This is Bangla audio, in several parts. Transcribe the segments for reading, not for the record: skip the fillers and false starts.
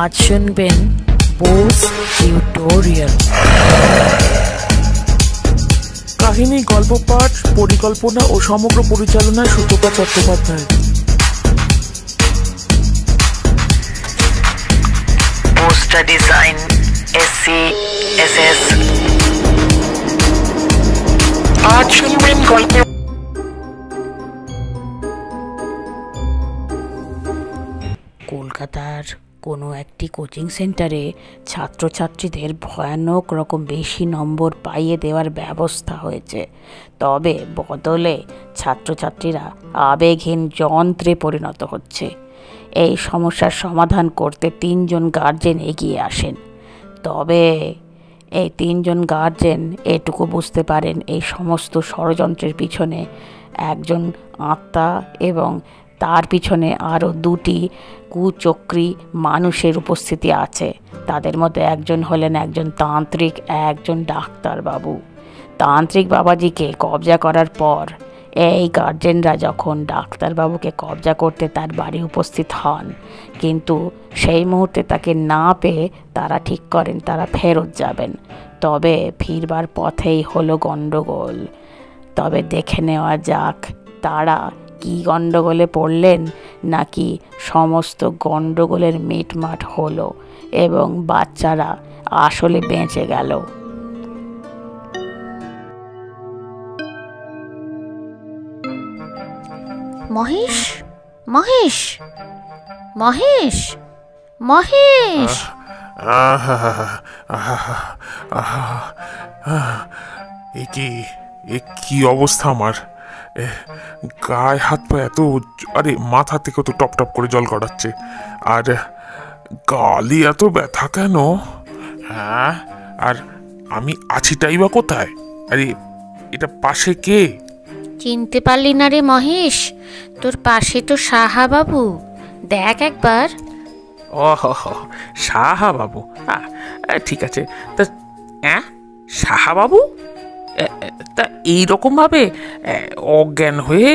আজ শুনবেন বোস টিউটোরিয়াল। কাহিনী, গল্প পাঠ, পরিকল্পনা ও সমগ্র পরিচালনায় Sutapa Chattopadhyay. Poster design SC SS। আজ শুনবেন গল্প। কলকাতার কোনো একটি কোচিং সেন্টারে ছাত্রছাত্রীদের ভয়ানক রকম বেশি নম্বর পাইয়ে দেওয়ার ব্যবস্থা হয়েছে। তবে বদলে ছাত্রছাত্রীরা আবেগহীন যন্ত্রে পরিণত হচ্ছে। এই সমস্যার সমাধান করতে 3 জন গার্জেন এগিয়ে আসেন। তবে এই 3 জন গার্জেন এটুকু বুঝতে পারেন এই সমস্ত ষড়যন্ত্রের পিছনে একজন আত্মা এবং তার পিছনে আরও 2টি কুচক্রী মানুষের উপস্থিতি আছে। তাদের মধ্যে একজন হলেন একজন তান্ত্রিক, একজন ডাক্তারবাবু। তান্ত্রিক বাবাজিকে কবজা করার পর এই গার্জেনরা যখন ডাক্তারবাবুকে কবজা করতে তার বাড়ি উপস্থিত হন, কিন্তু সেই মুহূর্তে তাকে না পেয়ে তারা ঠিক করেন তারা ফেরত যাবেন। তবে ফিরবার পথেই হলো গণ্ডগোল। তবে দেখে নেওয়া যাক তারা কি গণ্ডগোলে পড়লেন, নাকি সমস্ত গণ্ডগোলের মিটমাট হলো এবং বাচ্চারা আসলে বেঁচে গেল। মহেশ, মহেশ, মহেশ, মহেশ। কি অবস্থা আমার! গায়ে হাত পা এত, আরে মাথা থেকে তো টপ টপ করে জল গড়াচ্ছে, আর গালি এত ব্যথা কেন? হ্যাঁ, আর আমি আছিটাই বা কোথায়? আরে এটা পাশে কে? চিনতে পারলি না রে মহেশ? তোর পাশে তো সাহা বাবু, দেখ একবার। ও সাহা বাবু, ঠিক আছে। তা সাহা বাবু তা এইরকম ভাবে অজ্ঞান হয়ে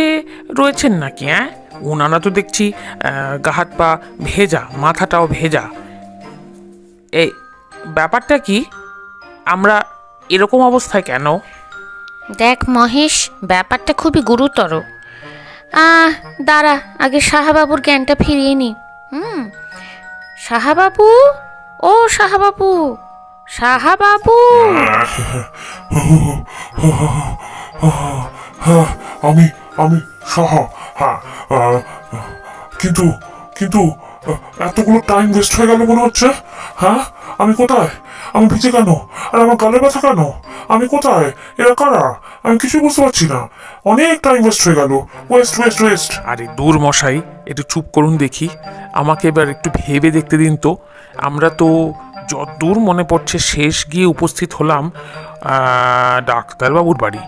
রয়েছেন নাকি? ওনারা তো দেখছি গা হাত পা ভেজা, মাথাটাও ভেজা। এই ব্যাপারটা কি? আমরা এরকম অবস্থায় কেন? দেখ মহেশ, ব্যাপারটা খুবই গুরুতর। দাঁড়া, আগে সাহাবাবুর জ্ঞানটা ফিরিয়ে নি। সাহাবাবু, ও সাহাবাবু, সাহাবাবু। আমি আমি সাহা। হ্যাঁ, কিন্তু কিন্তু এতগুলো টাইম ওয়েস্ট হয়ে গেল মনে হচ্ছে। হ্যাঁ, আমি কোথায়? আমি ভিজে কেন? আর আমার গালে ব্যথা কেন? আমি কোথায়? এরা কারা? আমি কিছু বুঝতে পারছি না। অনেক টাইম ওয়েস্ট হয়ে গেল। West West West. আরে দূর মশাই, একটু চুপ করুন দেখি। আমাকে এবার একটু ভেবে দেখতে দিন তো। আমরা তো যতদূর মনে পড়ছে শেষ গিয়ে উপস্থিত হলাম ডাক্তারবাবুর বাড়ি।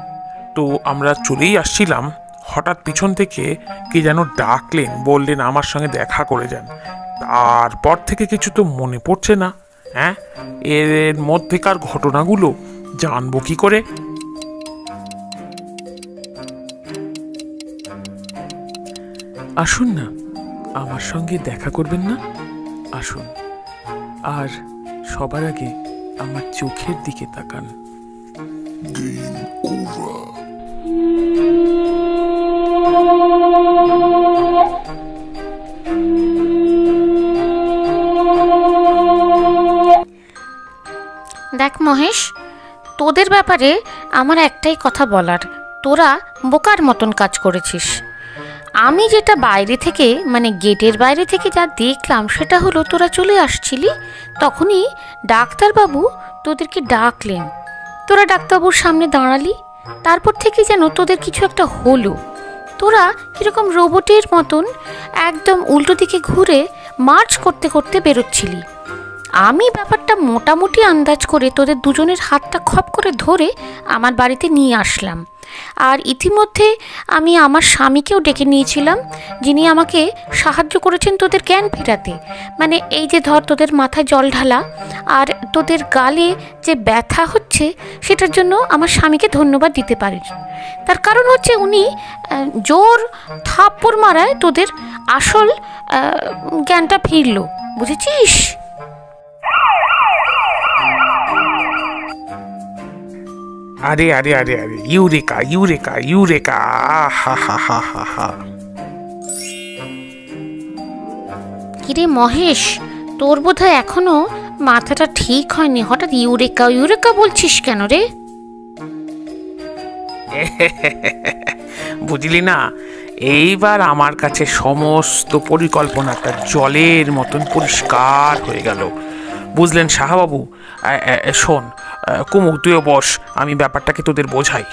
তো আমরা চলেই আসছিলাম, হঠাৎ পিছন থেকে কে যেন ডাকলেন, বললেন আমার সঙ্গে দেখা করে যান। তারপর থেকে কিছু তো মনে পড়ছে না। এর মধ্যেকার ঘটনাগুলো জানবো কি করে? আসুন না, আমার সঙ্গে দেখা করবেন না? আসুন, আর সবার আগে আমার চোখের দিকে তাকান। দেখ মহেশ, তোদের ব্যাপারে আমার একটাই কথা বলার, তোরা বোকার মতন কাজ করেছিস। আমি যেটা বাইরে থেকে, মানে গেটের বাইরে থেকে যা দেখলাম, সেটা হলো তোরা চলে আসছিলি, তখনই ডাক্তারবাবু তোদেরকে ডাকলেন। তোরা ডাক্তারবাবুর সামনে দাঁড়ালি, তারপর থেকে যেন তোদের কিছু একটা হলো। তোরা কীরকম রোবটের মতন একদম উল্টো দিকে ঘুরে মার্চ করতে করতে বেরোচ্ছিলি। আমি ব্যাপারটা মোটামুটি আন্দাজ করে তোদের দুজনের হাতটা খপ করে ধরে আমার বাড়িতে নিয়ে আসলাম। আর ইতিমধ্যে আমি আমার স্বামীকেও ডেকে নিয়েছিলাম, যিনি আমাকে সাহায্য করেছেন তোদের জ্ঞান ফেরাতে। মানে এই যে ধর তোদের মাথায় জল ঢালা আর তোদের গালে যে ব্যথা হচ্ছে, সেটার জন্য আমার স্বামীকে ধন্যবাদ দিতে পারিস। তার কারণ হচ্ছে উনি জোর থাপ্পড় মারায় তোদের আসল জ্ঞানটা ফিরল, বুঝেছিস? আরে আরে আরে আরে, ইউরেকা ইউরেকা ইউরেকা, হা হা হা হা হা। কিরে মহেশ, তোর বোধহয় এখনো মাথাটা ঠিক হয়নি, হঠাৎ ইউরেকা ইউরেকা বলছিস কেন রে? বুঝলি না, এইবার আমার কাছে সমস্ত পরিকল্পনাটা জলের মতন পরিষ্কার হয়ে গেল, বুঝলেন সাহাবাবু? শোন কুমু, তুইও বস, আমি ব্যাপারটাকে তোদের বোঝাই।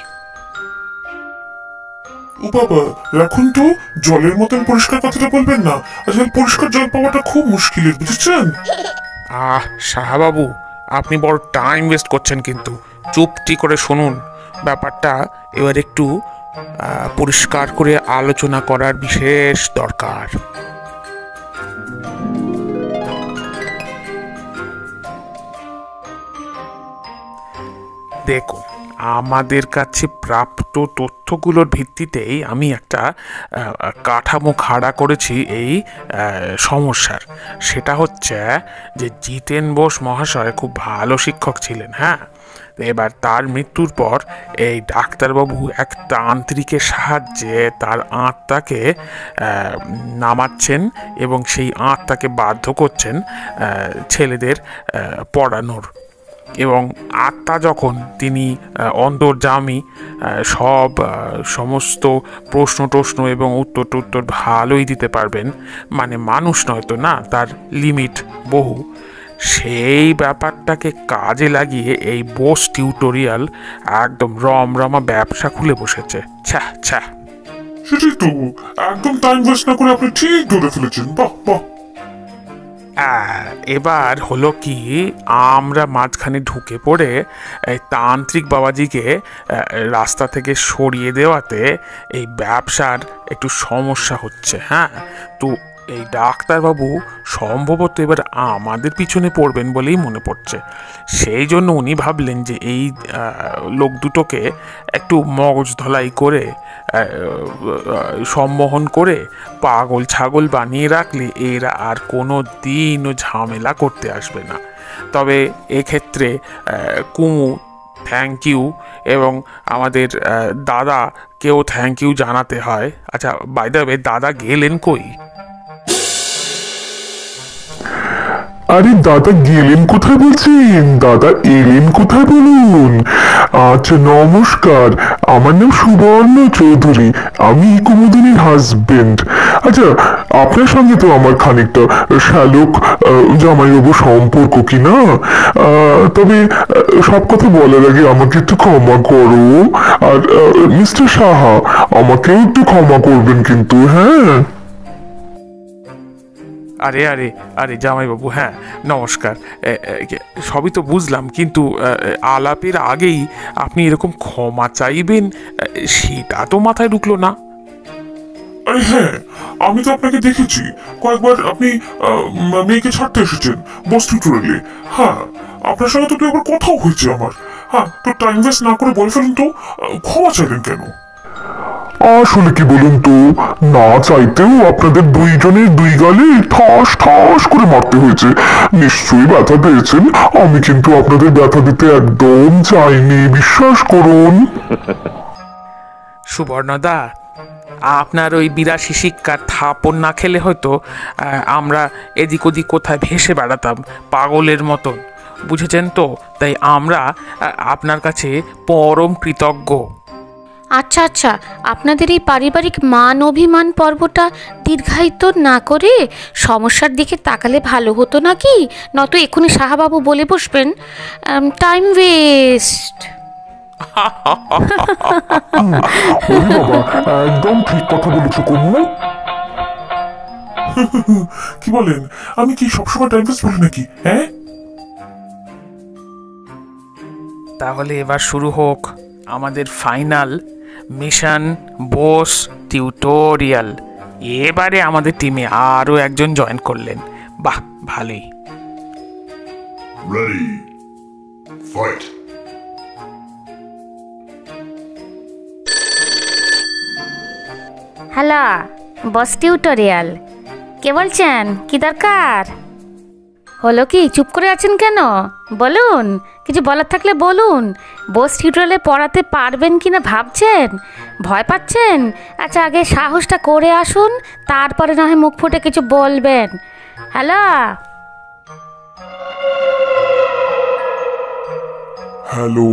ও বাবা, এখন তো জলের মতন পরিষ্কার কথাটা বলবেন না, আসলে পরিষ্কার জল পাওয়াটা খুব মুশকিলের, বুঝেছেন? সাহাবাবু, আপনি বড় টাইম ওয়েস্ট করছেন, কিন্তু চুপটি করে শুনুন। ব্যাপারটা এবার একটু পরিষ্কার করে আলোচনা করার বিশেষ দরকার। দেখুন, আমাদের কাছে প্রাপ্ত তথ্যগুলোর ভিত্তিতেই আমি একটা কাঠামো খাড়া করেছি এই সমস্যার। সেটা হচ্ছে যে জিতেন বোস মহাশয় খুব ভালো শিক্ষক ছিলেন, হ্যাঁ। এবার তার মৃত্যুর পর এই ডাক্তারবাবু এক তান্ত্রিকের সাহায্যে তার আত্মাকে নামাচ্ছেন এবং সেই আত্মাকে বাধ্য করছেন ছেলেদের পড়ানোর। এবং আত্মা যখন তিনি অন্তর্যামী, সমস্ত প্রশ্ন এবং উত্তর ভালোই দিতে পারবেন, মানে মানুষ নয়তো না, তার লিমিট বহু, সেই ব্যাপারটাকে কাজে লাগিয়ে এই বোস টিউটোরিয়াল একদম রমরমা ব্যবসা খুলে বসেছে। ছ্যা ছ্যা। সেটাই তো, একদম টাইম ওয়েস্ট না করে আপনি ঠিক ধরে ফেলেছেন, বাহ বাহ। এবার হলো কি, আমরা মাঝখানে ঢুকে পড়ে এই তান্ত্রিক বাবাজিকে রাস্তা থেকে সরিয়ে দেওয়াতে এই ব্যবসার একটু সমস্যা হচ্ছে, হ্যাঁ। তো এই ডাক্তারবাবু সম্ভবত এবার আমাদের পিছনে পড়বেন বলেই মনে পড়ছে। সেই জন্য উনি ভাবলেন যে এই লোক দুটোকে একটু মগজ ধলাই করে সম্মোহন করে পাগল ছাগল বানিয়ে রাখলে এরা আর কোনো দিনও ঝামেলা করতে আসবে না। তবে এক্ষেত্রে কুমু থ্যাংক ইউ, এবং আমাদের দাদাকেও থ্যাংক ইউ জানাতে হয়। আচ্ছা, বাই দ্য ওয়ে, দাদা গেলেন কই? আরে দাদা গেলেন কোথায় বলছেন? দাদা এলেন কোথায় বলুন? আচ্ছা নমস্কার, আমার নাম সুবর্ণ চৌধুরী, আমি কুমুদিনীর হাজবেন্ড। আচ্ছা, আপনার সঙ্গে তো আমার খানিকটা শ্যালক জামাইবাবু সম্পর্ক কি না? তবে সব কথা বলার আগে আমাকে একটু ক্ষমা করো, আর মিস্টার সাহা আমাকেও একটু ক্ষমা করবেন কিন্তু, হ্যাঁ? আরে আরে আরে জামাইবাবু, হ্যাঁ নমস্কার, সবই তো বুঝলাম, কিন্তু আলাপের আগেই আপনি এরকম ক্ষমা চাইবেন সেটা তো মাথায় ঢুকলো না। আরে হ্যাঁ, আমি তো আপনাকে দেখেছি কয়েকবার, আপনি মেয়েকে ছাড়তে এসেছেন বস টিউটোরিয়ালে। হ্যাঁ, আপনার সঙ্গে তো একবার কথাও হয়েছে আমার। হ্যাঁ, তো টাইম ওয়েস্ট না করে বলে ফেলুন তো, ক্ষমা চাইলেন কেন? আসলে কি বলুন তো, না চাইতেও আপনাদের দুইজনের দুই গালে ঠাস ঠাস করে মারতে হয়েছে। নিশ্চয়ই ব্যথা পেয়েছেন। আমি কিন্তু আপনাদের ব্যথা দিতে একদম চাইনি, বিশ্বাস করুন। সুবর্ণদা, আপনার ওই 82 শিক্ষার থাপড় না খেলে হয়তো আমরা এদিক ওদিক কোথায় ভেসে বেড়াতাম পাগলের মতন, বুঝেছেন তো? তাই আমরা আপনার কাছে পরম কৃতজ্ঞ। আচ্ছা আচ্ছা, আপনাদের এই পারিবারিক মান অভিমান পর্বটা দীর্ঘায়িত না করে সমস্যার দিকে তাকালে ভালো হতো নাকি? নয়তো এক্ষুনি সাহাবাবু বলে বসবেন টাইম ওয়েস্ট। একদম ঠিক কথা বলেছো কুমু। কি বলেন, আমি কি সবসময় টাইম ওয়েস্ট বলি নাকি? হ্যাঁ, তাহলে এবার শুরু হোক আমাদের ফাইনাল মিশন বোস টিউটোরিয়াল। এবারে আমাদের টিমে আরও একজন জয়েন করলেন, বাহ ভালোই। Ready. Fight. Hello boss tutorial, কে বলছেন? কি দরকার হলো? কি চুপ করে আছেন কেন? বলুন, কিছু বলার থাকলে বলুন। বস টিউটোরিয়ালে পড়াতে পারবেন কি না ভাবছেন? ভয় পাচ্ছেন? আচ্ছা আগে সাহসটা করে আসুন, তারপরে না হয় মুখ ফুটে কিছু বলবেন। হ্যালো হ্যালো,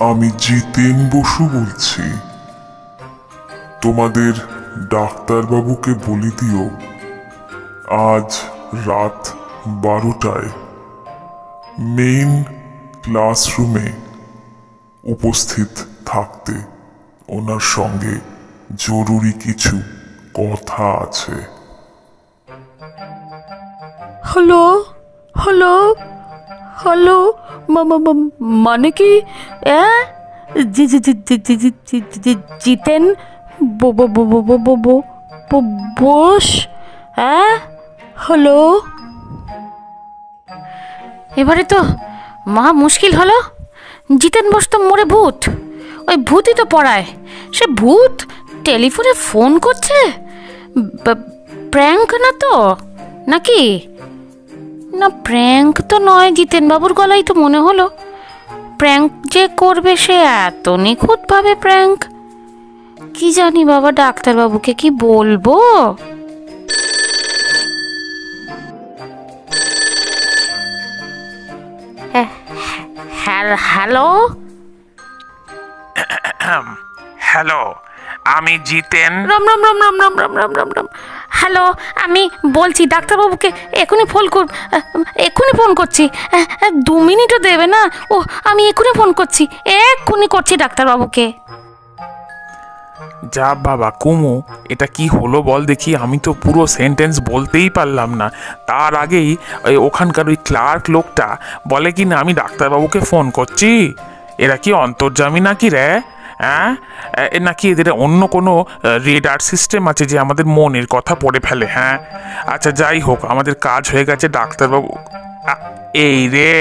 আমি জিতেন বসু বলছি। তোমাদের ডাক্তারবাবুকে বলে দিও আজ রাত 12টায় মেইন ক্লাসরুমে উপস্থিত থাকতে। ওনার সঙ্গে জরুরি কিছু কথা আছে। হ্যালো হ্যালো হ্যালো, মানে কি? জিতেন বোস? হ্যালো, এবারে তো মহা মুশকিল হলো। জিতেন বোস তো মরে ভূত, ওই ভূতই তো পড়ায়। সে ভূত টেলিফোনে ফোন করছে, প্র্যাঙ্ক না তো নাকি? না প্র্যাঙ্ক তো নয়, জিতেন বাবুর গলাই তো মনে হলো। প্র্যাঙ্ক যে করবে সে এত নিখুঁতভাবে প্র্যাঙ্ক, কি জানি বাবা, ডাক্তারবাবুকে কি বলবো? হ্যালো হ্যালো, আমি জিতেন। রাম রাম রাম রাম রাম রাম রাম রাম রাম। হ্যালো, আমি বলছি ডাক্তারবাবুকে এক্ষুনি ফোন করছি। 2 মিনিটও দেবে না? ও আমি এক্ষুনি ফোন করছি, এক্ষুনি করছি ডাক্তারবাবুকে। যা বাবা কুমু, এটা কি হলো বল দেখি? আমি তো পুরো সেন্টেন্স বলতেই পারলাম না। তার আগেই ওখানকার ওই ক্লার্ক লোকটা বলে কি না আমি ডাক্তারবাবুকে ফোন করছি। এরা কি অন্তর্যামী নাকি রে? হ্যাঁ, নাকি এদের অন্য কোনো রেডার সিস্টেম আছে যে আমাদের মনের কথা পড়ে ফেলে? হ্যাঁ আচ্ছা যাই হোক, আমাদের কাজ হয়ে গেছে। ডাক্তারবাবু এই রে,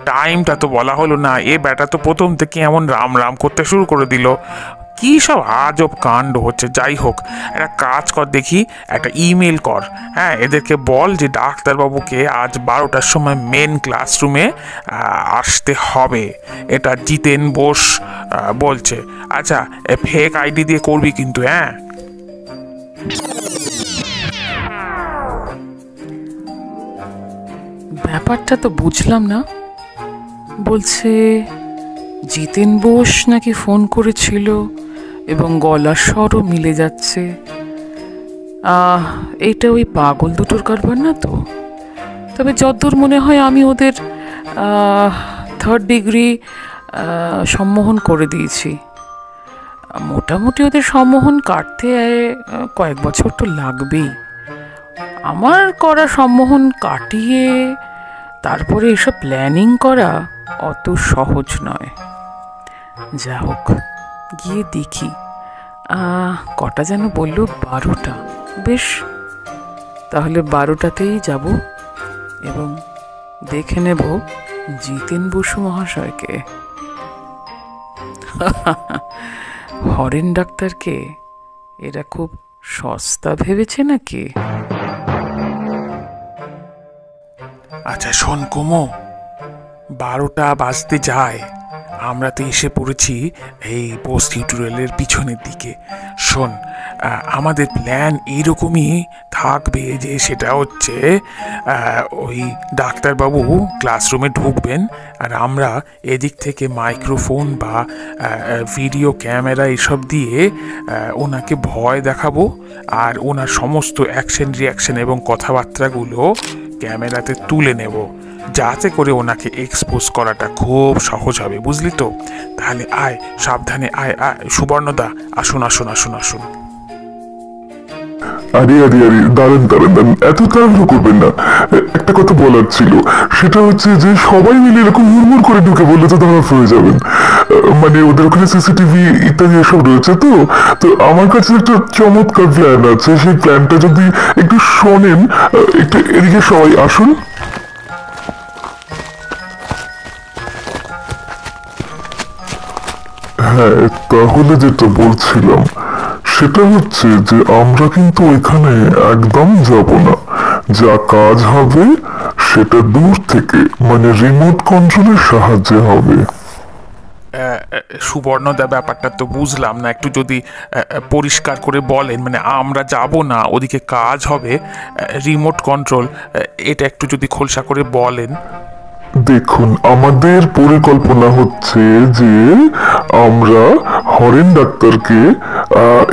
টাইমটা তো বলা হলো না। এ ব্যাটা তো প্রথম থেকে এমন রাম রাম করতে শুরু করে দিল। কি সব আজব কাণ্ড হচ্ছে। যাই হোক, একটা কাজ কর দেখি, একটা ইমেল কর। হ্যাঁ, এদেরকে বল যে ডাক্তারবাবুকে আজ 12টার সময় মেন ক্লাসরুমে আসতে হবে। এটা জিতেন বোস বলছে। আচ্ছা ফেক আইডি দিয়ে করবি কিন্তু। হ্যাঁ ব্যাপারটা তো বুঝলাম না। বলছে জিতেন বোস নাকি ফোন করেছিল এবং গলার স্বরও মিলে যাচ্ছে। এটা ওই পাগল দুটোর কারবার না তো? তবে যতদূর মনে হয় আমি ওদের 3rd ডিগ্রি সম্মোহন করে দিয়েছি। মোটামুটি ওদের সম্মোহন কাটতে কয়েক বছর তো লাগবেই। আমার করা সম্মোহন কাটিয়ে তারপরে এসব প্ল্যানিং করা অত সহজ নয়। যা হোক, গিয়ে দেখি। কটা যেন বলল? 12টা। বেশ, তাহলে 12টাতেই যাব এবং দেখে নেব জিতেন বসু মহাশয়কে। হরেন ডাক্তারকে এরা খুব সস্তা ভেবেছে নাকি? আচ্ছা শোন কুমু, 12টা বাজতে যায়, আমরা তো এসে পড়েছি এই পোস্ট টিউটোরিয়ালের পিছনের দিকে। শোন, আমাদের প্ল্যান এইরকমই থাকবে যে সেটা হচ্ছে ওই ডাক্তারবাবু ক্লাসরুমে ঢুকবেন আর আমরা এদিক থেকে মাইক্রোফোন বা ভিডিও ক্যামেরা এসব দিয়ে ওনাকে ভয় দেখাবো আর ওনার সমস্ত অ্যাকশন রিয়াকশন এবং কথাবার্তাগুলো ক্যামেরাতে তুলে নেব, যাতে করে ওনাকে এক্সপোজ করাটা খুব সহজ হবে, বুঝলি তো? তাহলে আয়, সাবধানে আয়। সুবর্ণদা আসুন আসুন আসুন আসুন। আরে আরে আরে, দাঁড়ান দাঁড়ান দাঁড়ান, এত তাড়াহুড়ো করবেন না। একটা কথা বলার ছিল, সেটা হচ্ছে যে সবাই মিলে এরকম হুড়মুড় করে ঢুকে বললে তো ধরা হয়ে যাবেন। মানে ওদের ওখানে সিসিটিভি ইত্যাদি এসব রয়েছে, তো তো আমার কাছে একটা চমৎকার প্ল্যান আছে। সেই প্ল্যানটা যদি একটু শোনেন, একটু এদিকে সবাই আসুন। হ্যাঁ, তাহলে যেটা বলছিলাম সেটা হচ্ছে যে আমরা কিন্তু ওইখানে একদম যাব না। যা কাজ হবে সেটা দূর থেকে, মানে রিমোট কন্ট্রোলের সাহায্যে হবে। সুবর্ণদা, ব্যাপারটা তো বুঝলাম না, একটু যদি পরিষ্কার করে বলেন। মানে আমরা যাব না, ওদিকে কাজ হবে, রিমোট কন্ট্রোল, এটা একটু যদি খোলসা করে বলেন। দেখুন, আমাদের পরিকল্পনা হচ্ছে যে আমরা হরেন ডাক্তারকে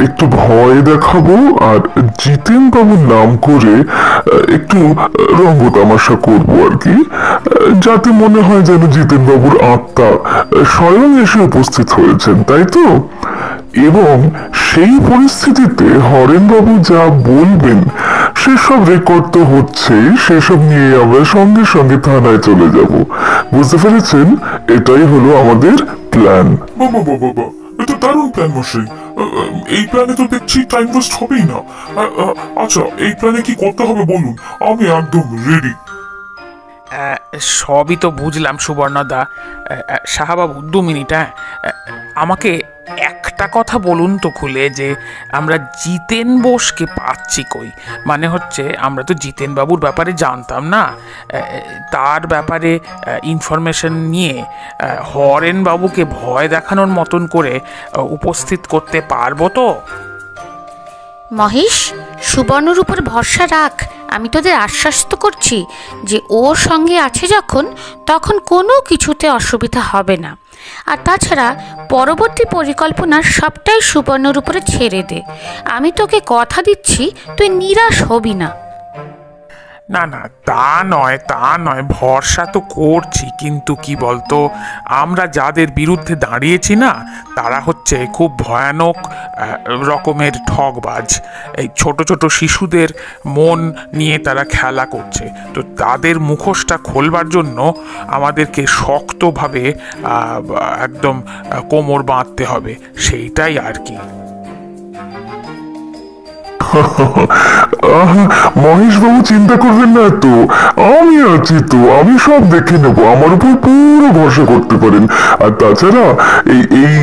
একটু ভয় দেখাবো, আর জিতেন বাবুর নাম করে একটু রঙ্গ তামাশা করবো আর কি, যাতে মনে হয় যেন জিতেন বাবুর আত্মা স্বয়ং এসে উপস্থিত হয়েছেন, তাই তো? এবং সেই পরিস্থিতিতে হরেন বাবু যা বলবেন সেসব রেকর্ড তো হচ্ছেই, সেসব নিয়ে আমরা সঙ্গে সঙ্গে থানায় চলে যাব। বুঝতে পেরেছেন? এটাই হলো আমাদের প্ল্যান। বাবা বাবা বাবা, এটা দারুণ প্ল্যান মশাই। এই প্ল্যানে তো দেখছি টাইম ওয়েস্ট হবেই না। আচ্ছা, এই প্ল্যানে কি করতে হবে বলুন, আমি একদম রেডি। সবই তো বুঝলাম সুবর্ণদা। সাহাবাবু, 2 মিনিট। আমাকে একটা কথা বলুন তো খুলে, যে আমরা জিতেন বোসকে পাচ্ছি কই? মানে হচ্ছে, আমরা তো জিতেন বাবুর ব্যাপারে জানতাম না, তার ব্যাপারে ইনফরমেশন নিয়ে হরেন বাবুকে ভয় দেখানোর মতন করে উপস্থিত করতে পারবো তো? মহেশ, সুবর্ণর উপর ভরসা রাখ। আমি তোদের আশ্বস্ত করছি যে ওর সঙ্গে আছে যখন, তখন কোনো কিছুতে অসুবিধা হবে না। আর তাছাড়া পরবর্তী পরিকল্পনার সবটাই সুবর্ণর উপরে ছেড়ে দে। আমি তোকে কথা দিচ্ছি, তুই নিরাশ হবি না। না না, তা নয়, ভরসা তো করছি, কিন্তু কি বলতো, আমরা যাদের বিরুদ্ধে দাঁড়িয়েছি না, তারা হচ্ছে খুব ভয়ানক রকমের ঠকবাজ। এই ছোট ছোট শিশুদের মন নিয়ে তারা খেলা করছে। তো তাদের মুখোশটা খোলবার জন্য আমাদেরকে শক্তভাবে একদম কোমর বাঁধতে হবে, সেইটাই আর কি। মহেশ বাবু, চিন্তা করবেন না তো, আমি আছি তো, আমি সব দেখে নেব। আমার উপর পুরো ভরসা করতে পারেন। আর তাছাড়া এই এই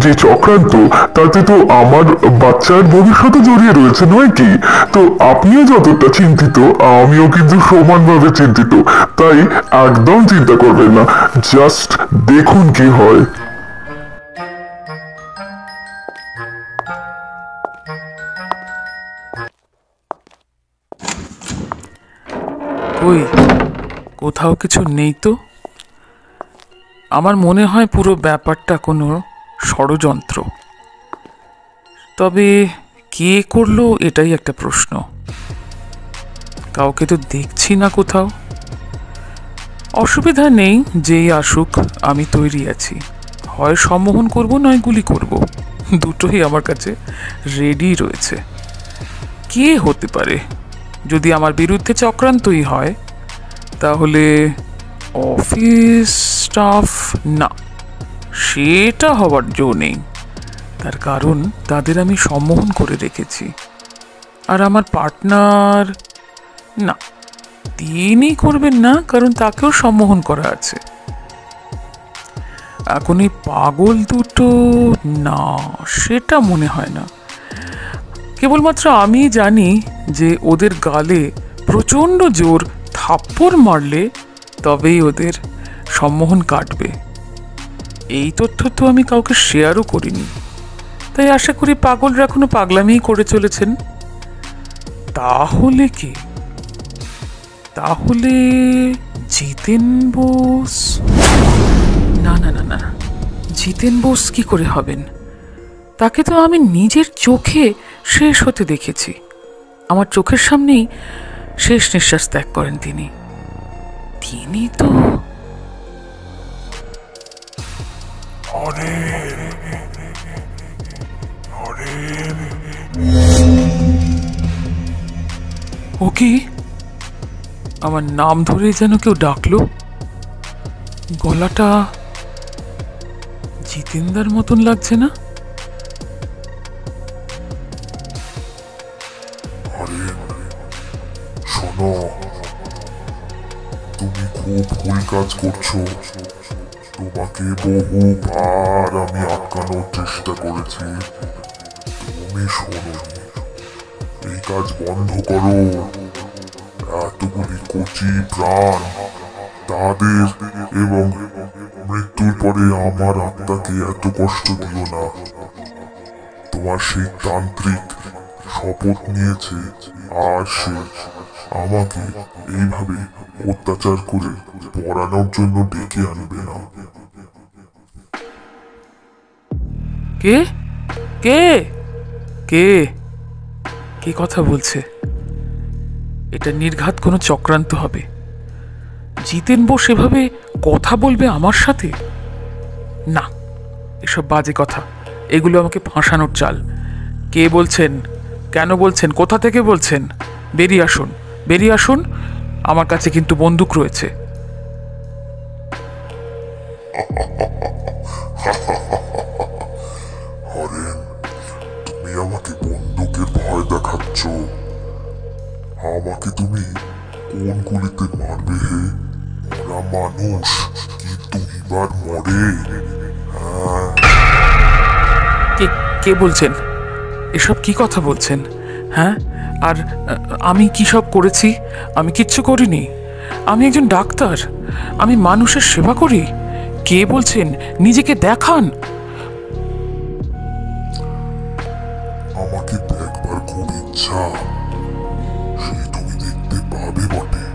যে চক্রান্ত, তাতে তো আমার বাচ্চার ভবিষ্যতে জড়িয়ে রয়েছে, নয় কি? তো আপনিও যতটা চিন্তিত, আমিও কিন্তু সমানভাবে চিন্তিত। তাই একদম চিন্তা করবেন না, জাস্ট দেখুন কি হয়। কই, কোথাও কিছু নেই তো। আমার মনে হয় পুরো ব্যাপারটা কোনো ষড়যন্ত্র। তবে কে করলো, এটাই একটা প্রশ্ন। কাউকে তো দেখছি না কোথাও। অসুবিধা নেই, যেই আসুক আমি তৈরি আছি। হয় সম্মোহন করব, নয় গুলি করব, দুটোই আমার কাছে রেডি রয়েছে। কে হতে পারে? যদি আমার বিরুদ্ধে চক্রান্তই হয়, তাহলে অফিস স্টাফ না, সেটা হওয়ার জো নেই। তার কারণ তাদের আমি সম্মোহন করে রেখেছি। আর আমার পার্টনার, না, তিনি করবেন না, কারণ তাকেও সম্মোহন করা আছে। এখন এই পাগল দুটো, না, সেটা মনে হয় না। কেবলমাত্র আমি জানি যে ওদের গালে প্রচণ্ড জোর থাপ্পড় মারলে তবেই ওদের সম্মোহন কাটবে। এই তথ্য তো আমি কাউকে শেয়ারও করিনি। তাই আশা করি পাগলরা এখনো পাগলামিই করে চলেছেন। তাহলে কি? তাহলে জিতেন বোস? না না না না, জিতেন বোস কি করে হবেন? তাকে তো আমি নিজের চোখে শেষ হতে দেখেছি। আমার চোখের সামনেই শেষ নিঃশ্বাস ত্যাগ করেন তিনি। তিনি তো ও কি আমার নাম ধরে যেন কেউ ডাকলো? গলাটা জিতেন্দার মতন লাগছে না? আরে শোনো, তুমি খুব ভুল কাজ করছো। তোমাকে বহুবার আমি আটকানোর চেষ্টা করেছি, তুমি শোনো। এই কাজ বন্ধ করো। এতগুলি কচি প্রাণ, তাদের এবং মৃত্যুর পরে আমার আত্মাকে এত কষ্ট দিও না। তোমার সেই তান্ত্রিক শপথ নিয়েছে, আর সে আমাকে এইভাবে অত্যাচার করে পড়ানোর জন্য ডেকে আনবে না। কে কে কে কে কথা বলছে? এটা নির্ঘাত কোনো চক্রান্ত হবে। জিতেন বোস এভাবে কথা বলবে আমার সাথে? না, এসব বাজে কথা। এগুলো আমাকে ফাঁসানোর চাল। কে বলছেন? কেন বলছেন? কোথা থেকে বলছেন? বেরিয়ে আসুন, বেরিয়ে আসুন। আমার কাছে কিন্তু বন্দুক রয়েছে। হরেন, তুমি আমাকে বন্দুকের ভয় দেখাচ্ছ? আমাকে তুমি কোন গুলিতে মারবে হে? ওরা মানুষ কিন্তু এবার মরে। কে কে বলছেন? এসব কি কথা বলছেন? হ্যাঁ, আর আমি কি সব করেছি? আমি কিচ্ছু করিনি। আমি একজন ডাক্তার, আমি মানুষের সেবা করি। কে বলছেন? নিজেকে দেখান। আমাকে দেখবার খুব ইচ্ছা, সে তুমি দেখতে পাবে বটে।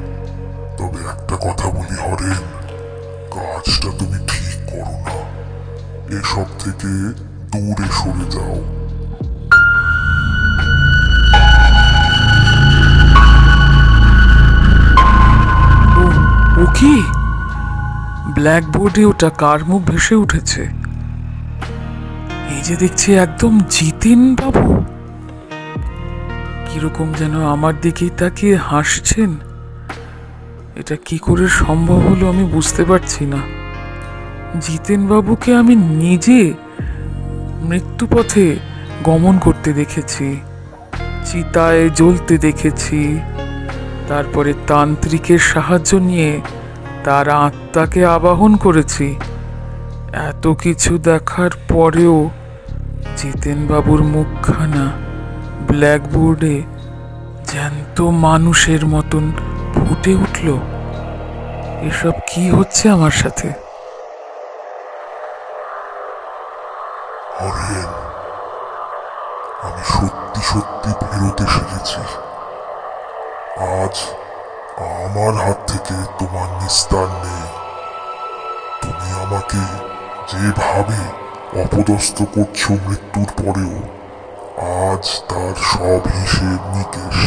তবে একটা কথা বলি হরেন, কাজটা তুমি ঠিক করো না। এসব থেকে দূরে সরে যাও। ও কি? ব্ল্যাকবোর্ডে ওটা কার মুখ ভেসে উঠেছে? এই যে দেখছি একদম জিতেন বাবু। কিরকম যেন আমার দিকেই তাকিয়ে হাসছেন। এটা কি করে সম্ভব হলো আমি বুঝতে পারছি না। জিতেন বাবুকে আমি নিজে মৃত্যুপথে গমন করতে দেখেছি, চিতায় জ্বলতে দেখেছি, তারপরে তান্ত্রিকের সাহায্য নিয়ে তার আত্মাকে আবাহন করেছি। এত কিছু দেখার পরেও জিতেন বাবুর মুখখানা ব্ল্যাকবোর্ডে জ্যান্ত মানুষের মতন ফুটে উঠল। এসব কি হচ্ছে আমার সাথে? হরেন, আমি সত্যি সত্যি ফেরত এসে গেছি। আজ আমার হাত থেকে তোমার নিস্তার নেই। তুমি আমাকে যেভাবে অপদস্থ করছো মৃত্যুর পরেও, আজ তার সব হিসেব নিকেশ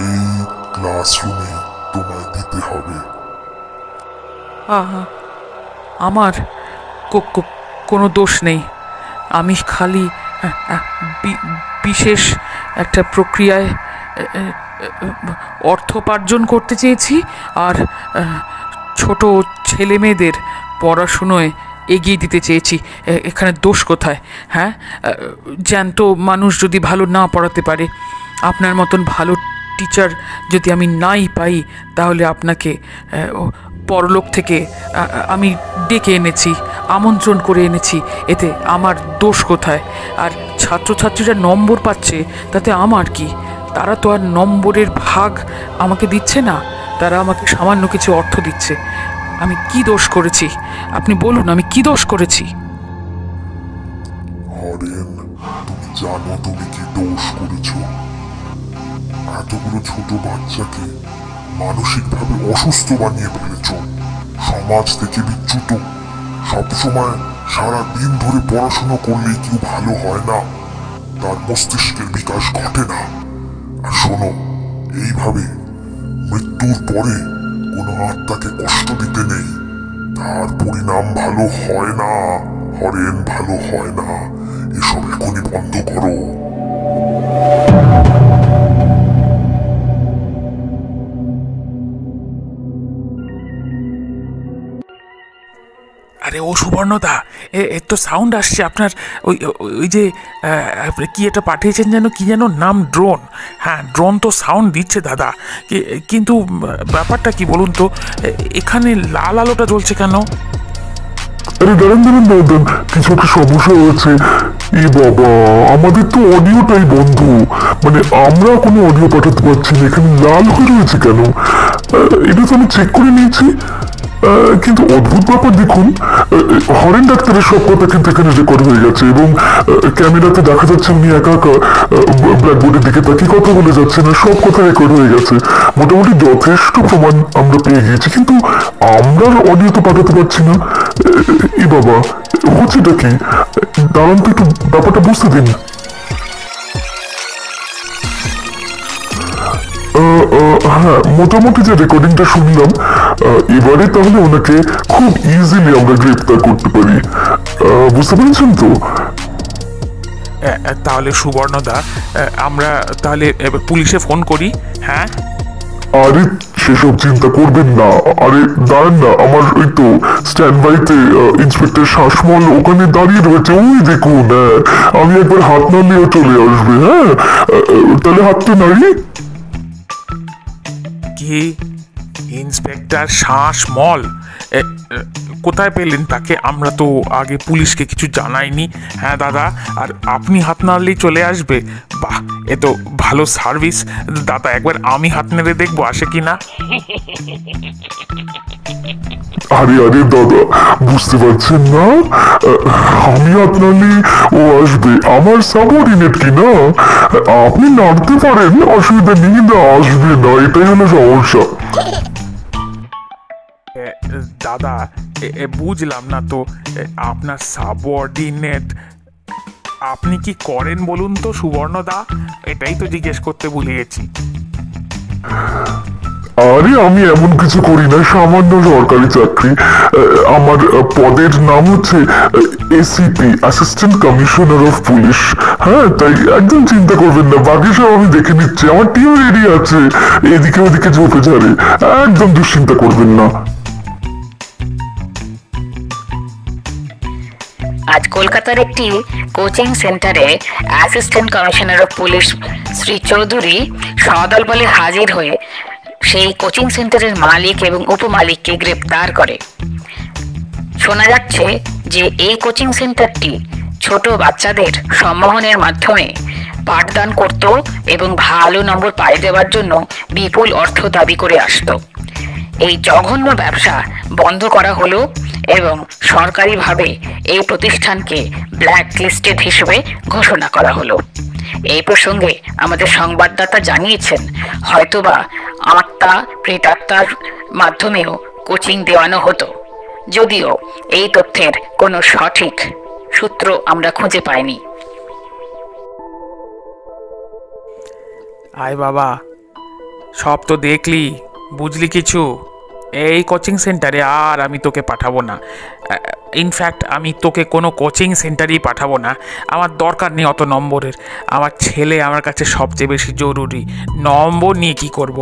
এই ক্লাসরুমে তোমায় দিতে হবে। আমার কোনো দোষ নেই। আমি খালি বিশেষ একটা প্রক্রিয়ায় অর্থোপার্জন করতে চেয়েছি, আর ছোট ছেলে মেয়েদের পড়াশুনোয় এগিয়ে দিতে চেয়েছি। এখানে দোষ কোথায়? হ্যাঁ, জ্যান্ত মানুষ যদি ভালো না পড়াতে পারে, আপনার মতন ভালো টিচার যদি আমি নাই পাই, তাহলে আপনাকে পরলোক থেকে আমি ডেকে এনেছি, আমন্ত্রণ করে এনেছি। এতে আমার দোষ কোথায়? আর ছাত্রছাত্রীরা নম্বর পাচ্ছে, তাতে আমার কি? তারা তো আর নম্বরের ভাগ আমাকে দিচ্ছে না, তারা আমাকে সামান্য কিছু অর্থ দিচ্ছে। আমি কি দোষ করেছি? আপনি বলুন, আমি কি দোষ করেছি? হরেন, তুমি জানো তুমি কি দোষ করেছো? এতগুলো ছোট বাচ্চাকে মানসিকভাবে অসুস্থ বানিয়ে ফেলেছ, সমাজ থেকে বিচ্যুত। সবসময় সারা দিন ধরে পড়াশোনা করলেই কেউ ভালো হয় না, তার মস্তিষ্কের বিকাশ ঘটে না। আর শোনো, এইভাবে মৃত্যুর পরে কোনো আত্মাকে কষ্ট দিতে নেই, তার পরিণাম ভালো হয় না। হরেন, ভালো হয় না। এসব এখনই বন্ধ করো। ও কি? ব্ল্যাকবোর্ডে ওটা কার মুখ ভেসে উঠেছে? চিতায় জ্বলতে দেখেছি, তারপরে তান্ত্রিকের সাহায্য নিয়ে তার আত্মাকে আবাহন করেছি। এত কিছু দেখার পরেও জিতেন বাবুর মুখখানা ব্ল্যাকবোর্ডে জ্যান্ত মানুষের মতন ফুটে উঠল। এসব কি হচ্ছে আমার সাথে? হরেন, সুবর্ণদা, এর তো সাউন্ড আসছে আপনার ওই ওই যে কি এটা পাঠিয়েছেন যেন, কি যেন নাম, ড্রোন। হ্যাঁ, ড্রোন তো সাউন্ড দিচ্ছে দাদা, কিন্তু ব্যাপারটা কি বলুন তো, এখানে লাল আলোটা জ্বলছে কেন? আরে দাঁড়ান কিছু একটা সমস্যা হয়েছে। এ বাবা, আমাদের তো অডিওটাই বন্ধ, মানে আমরা কোনো অডিও পাঠাতে পারছি না, এখানে লাল হয়ে রয়েছে কেন? এটা তো আমি চেক করে নিয়েছি, কিন্তু অদ্ভুত ব্যাপার দেখুন, হরেন ডাক্তারের সব কথা কিন্তু এখানে রেকর্ড হয়ে গেছে এবং ক্যামেরাতে দেখা যাচ্ছে উনি একা একা ব্ল্যাকবোর্ডের দিকে তাকিয়ে কথা বলে যাচ্ছে না, সব কথা রেকর্ড হয়ে গেছে। মোটামুটি যথেষ্ট প্রমাণ আমরা পেয়ে গিয়েছি, কিন্তু আমরা অডিও তো পাঠাতে পারছি না। এ বাবা, হচ্ছেটা কি? দাঁড়ান তো, একটু ব্যাপারটা বুঝতে দিন। হ্যাঁ, মোটামুটি যে রেকর্ডিংটা শুনলাম, এবারে তাহলে ওনাকে খুব ইজিলি আমরা গ্রেপ্তার করতে পারি, বুঝতে পেরেছেন তো? তাহলে সুবর্ণদা, আমরা তাহলে পুলিশে ফোন করি। হ্যাঁ, আরে সেসব চিন্তা করবেন না, আরে দাঁড়ান না, আমার ওই তো স্ট্যান্ড বাইতে ইন্সপেক্টর শাসমল ওখানে দাঁড়িয়ে রয়েছে, ওই দেখুন। আমি একবার হাত নাড়লেও চলে আসবে। হ্যাঁ, তাহলে হাতটা নাড়ি। কি ইন্সপেক্টর শাসমল? কোথায় পেলেন তাকে? আমরা তো আগে পুলিশকে কিছু জানাইনি। হ্যাঁ দাদা, আর আপনি হাত নাড়লেই চলে আসবে? বাহ, এ তো ভালো সার্ভিস দাদা। একবার আমি হাত নেড়ে দেখবো আসে কিনা। আরে আরে দাদা, বুঝতে পারছেন না? আমি হাত নাড়লে ও আসবে, আমার সাবঅর্ডিনেট কি না? আপনি নাড়তে পারেন, অসুবিধা নেই, কিন্তু আসবে না, এটাই হলো সমস্যা। দাদা, বুঝলাম না তো, আপনার সাবঅর্ডিনেট আপনি কি করেন বলুন তো সুবর্ণদা? এটাই তো জিজ্ঞেস করতে ভুলে গেছি। আরে আমি এমন কিছু করি না, সামান্য সরকারি চাকরি। আমার পদের নাম হচ্ছে ACP, assistant commissioner of police. হ্যাঁ, তাই একদম চিন্তা করবেন না, বাকি সব আমি দেখে নিচ্ছি, আমার টিম রেডি আছে, এদিকে ওদিকে ঝোপে ঝাড়ে, একদম দুশ্চিন্তা করবেন না। আজ কলকাতার একটি কোচিং সেন্টারে assistant commissioner of police Shri Chowdhury সদল বলে হাজির হয়ে সেই কোচিং সেন্টারের মালিক এবং উপমালিককে গ্রেপ্তার করে। শোনা যাচ্ছে যে এই কোচিং সেন্টারটি ছোট বাচ্চাদের সম্মোহনের মাধ্যমে পাঠদান করত এবং ভালো নম্বর পাই দেওয়ার জন্য বিপুল অর্থ দাবি করে আসত। এই জঘন্য ব্যবসা বন্ধ করা হলো এবং সরকারিভাবে এই প্রতিষ্ঠানকে ব্ল্যাক লিস্টেড হিসেবে ঘোষণা করা হলো। এই প্রসঙ্গে আমাদের সংবাদদাতা জানিয়েছেন, হয়তোবা আত্মা প্রেতাত্মার মাধ্যমেও কোচিং দেওয়ানো হতো, যদিও এই তথ্যের কোনো সঠিক সূত্র আমরা খুঁজে পাইনি। আয় বাবা, সব তো দেখলি, বুঝলি কিছু? এই কোচিং সেন্টারে আর আমি তোকে পাঠাবো না। ইনফ্যাক্ট আমি তোকে কোনো কোচিং সেন্টারেই পাঠাবো না, আমার দরকার নেই অত নম্বরের। আমার ছেলে আমার কাছে সবচেয়ে বেশি জরুরি। নম্বর নিয়ে কি করব?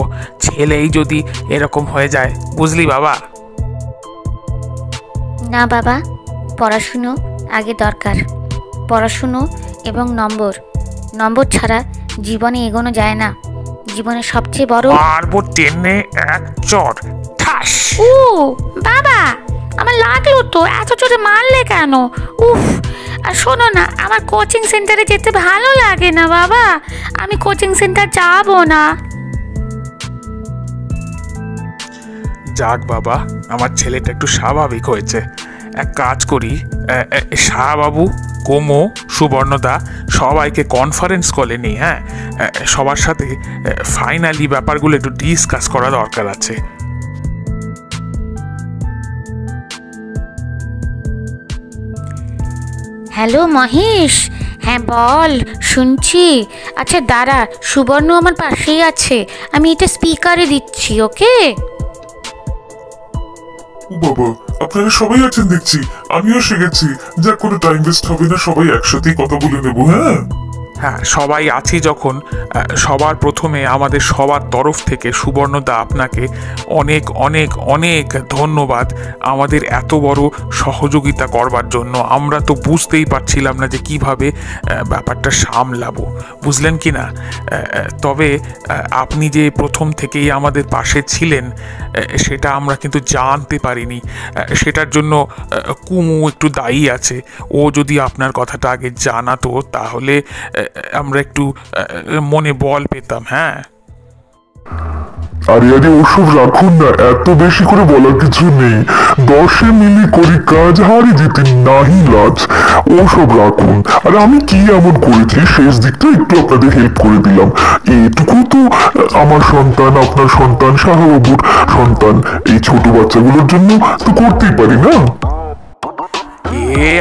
ছেলেই যদি এরকম হয়ে যায়, বুঝলি বাবা? না বাবা, পড়াশুনো আগে দরকার। পড়াশুনো এবং নম্বর ছাড়া জীবনে এগোনো যায় না। জীবনের সবচেয়ে বড় পারবো টেনে এক চড় ঠাস। ও বাবা, আমার লাগলো তো, এত জোরে মারলে কেন? উফ! আর শোনো না, আমার কোচিং সেন্টারে যেতে ভালো লাগে না বাবা, আমি কোচিং সেন্টার যাবো না। যাক বাবা, আমার ছেলেটা একটু স্বাভাবিক হয়েছে। এক কাজ করি, শাহবাবু, কোমো, সুবর্ণদা সবাইকে কনফারেন্স কলে নিই। হ্যাঁ, সবার সাথে ফাইনালি ব্যাপারগুলো একটু ডিসকাস করা দরকার আছে। হ্যালো মহেশ, হ্যাঁ বল, শুনছি। আচ্ছা দাঁড়া, সুবর্ণ আমার পাশেই আছে, আমি এটা স্পিকারে দিচ্ছি, ওকে? বাবা, আপনারা সবাই আছেন দেখছি, আমিও এসে গেছি। যাক, কোনো টাইম ওয়েস্ট হবে না, সবাই একসাথেই কথা বলে নেবো। হ্যাঁ হ্যাঁ, সবাই আছি যখন, সবার প্রথমে আমাদের সবার তরফ থেকে সুবর্ণদা আপনাকে অনেক অনেক অনেক ধন্যবাদ আমাদের এত বড় সহযোগিতা করবার জন্য। আমরা তো বুঝতেই পারছিলাম না যে কিভাবে ব্যাপারটা সামলাবো, বুঝলেন কি না? তবে আপনি যে প্রথম থেকেই আমাদের পাশে ছিলেন সেটা আমরা কিন্তু জানতে পারিনি। সেটার জন্য কুমু একটু দায়ী আছে। ও যদি আপনার কথাটা আগে জানাতো তাহলে আমরা একটু মনে বল পেতাম। হ্যাঁ, আরে আরে ওসব রাখুন না, এত বেশি করে বলার কিছু নেই। 10 মিলি করি কাজ, হারি জিতে নাহি লাজ, ওসব রাখুন। আর আমি কি এমন করেছি শেষ দিকটা একটু আপনাদের হেল্প করে দিলাম, এটুকু তো আমার সন্তান, আপনার সন্তান, শাহবাবুর সন্তান, এই ছোট বাচ্চাগুলোর জন্য তো করতেই পারি না?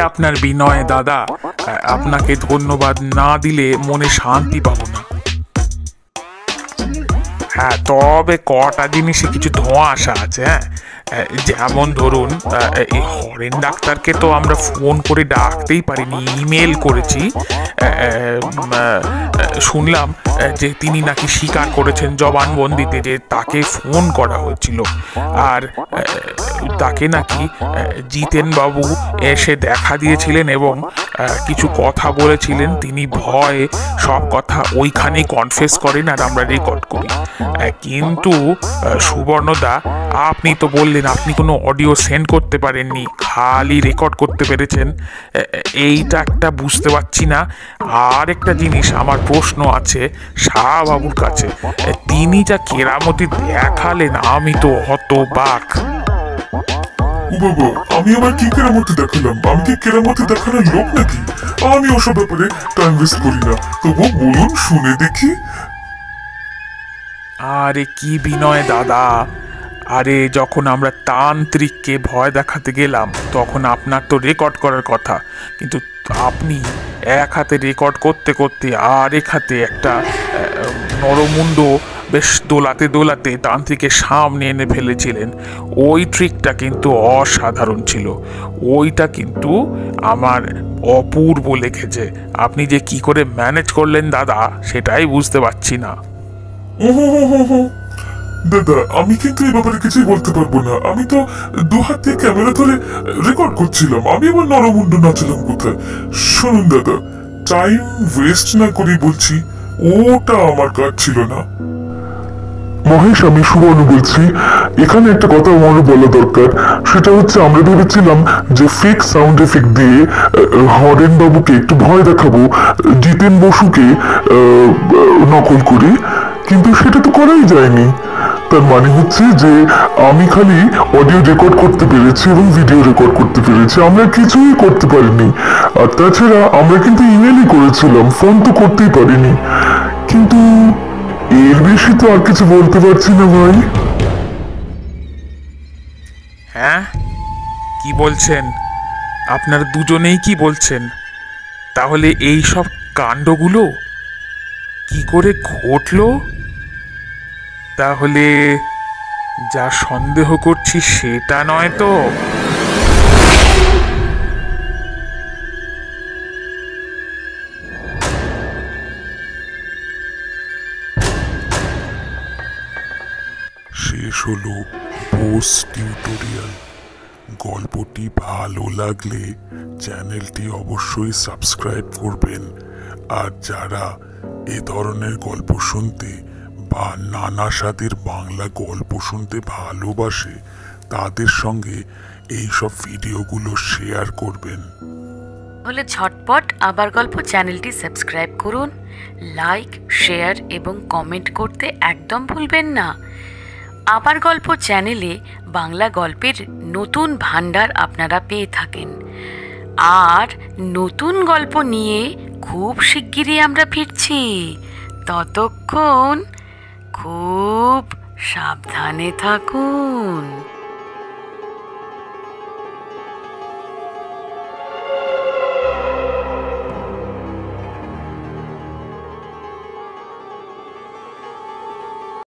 আপনার বিনয় দাদা, আপনাকে ধন্যবাদ না দিলে মনে শান্তি পাবো না। হ্যাঁ, তবে কটা জিনিসে কিছু ধোঁয়াশা আছে। হ্যাঁ, যেমন ধরুন এই হরেন ডাক্তারকে তো আমরা ফোন করে ডাকতেই পারিনি, ইমেল করেছি। শুনলাম যে তিনি নাকি স্বীকার করেছেন জবানবন্দিতে যে তাকে ফোন করা হয়েছিল, আর তাকে নাকি জিতেনবাবু এসে দেখা দিয়েছিলেন এবং কিছু কথা বলেছিলেন। তিনি ভয়ে সব কথা ওইখানেই কনফেস করেন আর আমরা রেকর্ড করি। কিন্তু সুবর্ণদা, আপনি তো বললেন আপনি কোনো অডিও সেন্ড করতে পারেননি, খালি রেকর্ড করতে পেরেছেন। এইটা একটা বুঝতে পারছি না। আর একটা জিনিস আমার প্রশ্ন আছে শাহবাবুর কাছে, তিনি যা কেরামতি দেখালেন আমি তো হতবাক। ও বাবা, আমি আবার কি কেরামতি দেখালাম? আমি কি কেরামতি দেখানোর লোক নাকি? আমি ওসব ব্যাপারে টাইম ওয়েস্ট করি না। তবু বলুন, শুনে দেখি। আরে কি বিনয় দাদা, আরে যখন আমরা তান্ত্রিককে ভয় দেখাতে গেলাম তখন আপনার তো রেকর্ড করার কথা, কিন্তু আপনি এক হাতে রেকর্ড করতে করতে আর এক হাতে একটা নরমুণ্ড বেশ দোলাতে দোলাতে তান্ত্রিকের সামনে এনে ফেলেছিলেন। ওই ট্রিকটা কিন্তু অসাধারণ ছিল, ওইটা কিন্তু আমার অপূর্ব লেগেছে। আপনি যে কি করে ম্যানেজ করলেন দাদা সেটাই বুঝতে পারছি না। দাদা, আমি কিন্তু এই ব্যাপারে কিছুই বলতে পারবো না। আমি তো 2 হাত দিয়ে ক্যামেরা ধরে রেকর্ড করছিলাম, আমি আবার নরমুণ্ড নাচলাম কোথায়? শুনুন দাদা, টাইম ওয়েস্ট না করে বলছি, ওটা আমার কাজ ছিল না। মহেশ, আমি সুবর্ণ বলছি। এখানে একটা কথা মনে বলা দরকার, সেটা হচ্ছে আমরা ভেবেছিলাম যে ফেক সাউন্ড এফেক্ট দিয়ে হরেন বাবুকে একটু ভয় দেখাবো, জিতেন বসুকে নকল করে, কিন্তু সেটা তো করাই যায়নি। তার মানে হচ্ছে যে আমি খালি অডিও রেকর্ড করতে পেরেছি এবং ভিডিও রেকর্ড করতে পেরেছি, আমরা কিছুই করতে পারিনি। আর তাছাড়া আমরা কিন্তু ইমেলই করেছিলাম, ফোন তো করতেই পারিনি। কিন্তু এর বেশি তো আর কিছু বলতে পারছি না ভাই। হ্যাঁ, কি বলছেন? আপনারা দুজনেই কি বলছেন? তাহলে এই সব কাণ্ডগুলো কি করে ঘটলো? তাহলে যা সন্দেহ করছি সেটা নয় তো? শেষ হলো পোস্ট টিউটোরিয়াল। গল্পটি ভালো লাগলে চ্যানেলটি অবশ্যই সাবস্ক্রাইব করবেন। আর যারা এ ধরনের গল্প শুনতে বা নানা স্বাদের বাংলা গল্প শুনতে ভালোবাসে তাদের সঙ্গে এই সব ভিডিওগুলো শেয়ার করবেন। তাহলে ঝটপট আবার গল্প চ্যানেলটি সাবস্ক্রাইব করুন, লাইক, শেয়ার এবং কমেন্ট করতে একদম ভুলবেন না। আবার গল্প চ্যানেলে বাংলা গল্পের নতুন ভান্ডার আপনারা পেয়ে থাকেন। আর নতুন গল্প নিয়ে খুব শিগগিরই আমরা ফিরছি। ততক্ষণ খুব সাবধানে থাকুন।